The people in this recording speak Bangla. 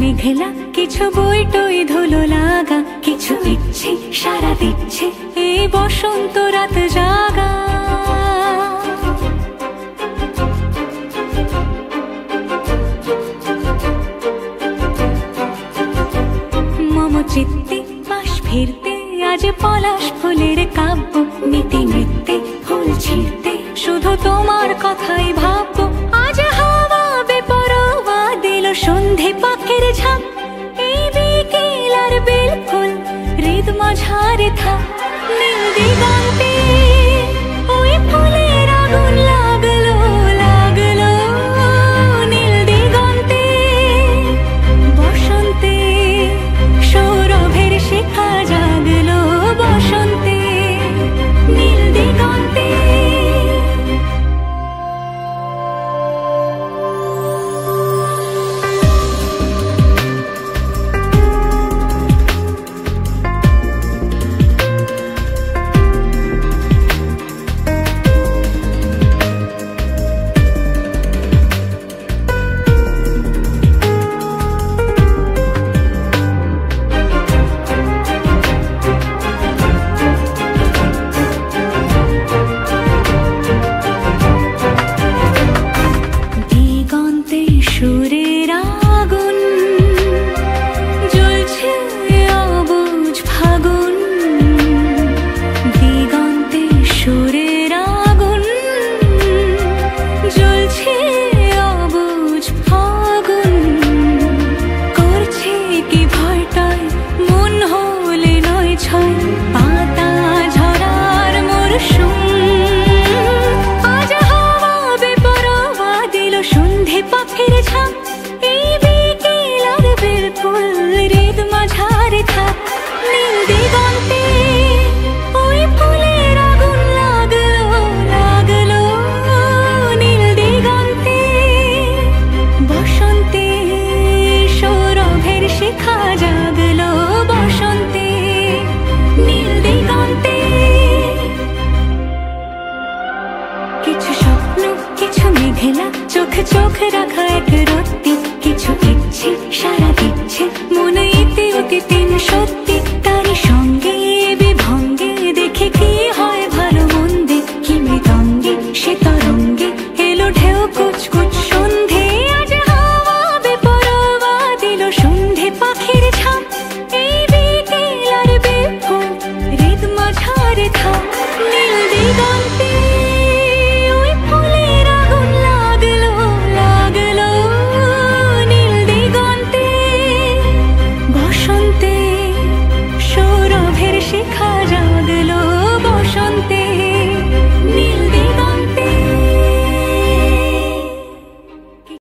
মেঘলা, কিছু বই টই ধুলো লাগা, কিছু ইচ্ছে সারা দিচ্ছে এই বসন্ত রাত জাগা। মম চিত্তে পাশ ফিরতে আজ পলাশ ফুলের কাব্য, নীতি নৃত্যে ফুল ছিঁড়তে শুধু তোমার কথাই ভাববো। আজ হাওয়া বেপরোয়া দিল সন্ধে পাখির ঝাঁক, এই বিকেল আর বিলকুল হৃদ মাঝারে থাক। নীল দিগন্তে ওই ফুলের আগুন লাগলো লাগলো, নীল দিগন্তে বসন্তে সৌরভের শিখা জাগলো, বসন্তে নীল দিগন্তে। সুরের আগুন জ্বলছে অবুঝ ফাগুন, দিগন্তে সুরের আগুন জ্বলছে অবুঝ ফাগুন। করছে কি ভয়টায় মন হলে নয় ছয়, পাতা ঝরার মরশুম। আজ হাওয়া বেপরোয়া দিল সন্ধে পাখির ঝাঁক, এই বিকেল আর বিলকুল হৃদ মাঝারে থাক। নীল দিগন্তে ওই ফুলের আগুন লাগলো লাগলো, নীল দিগন্তে বসন্তে সৌরভের শিখা জাগলো, বসন্তে নীল দিগন্তে। কিছু স্বপ্ন কিছু মেঘলা, চোখ চোখ রাখা এক রত্তি, কিছু ইচ্ছে সারা দিচ্ছে মনে ইতি অতি তিন সত্যি। তারই সঙ্গে বিভঙ্গে দেখে কি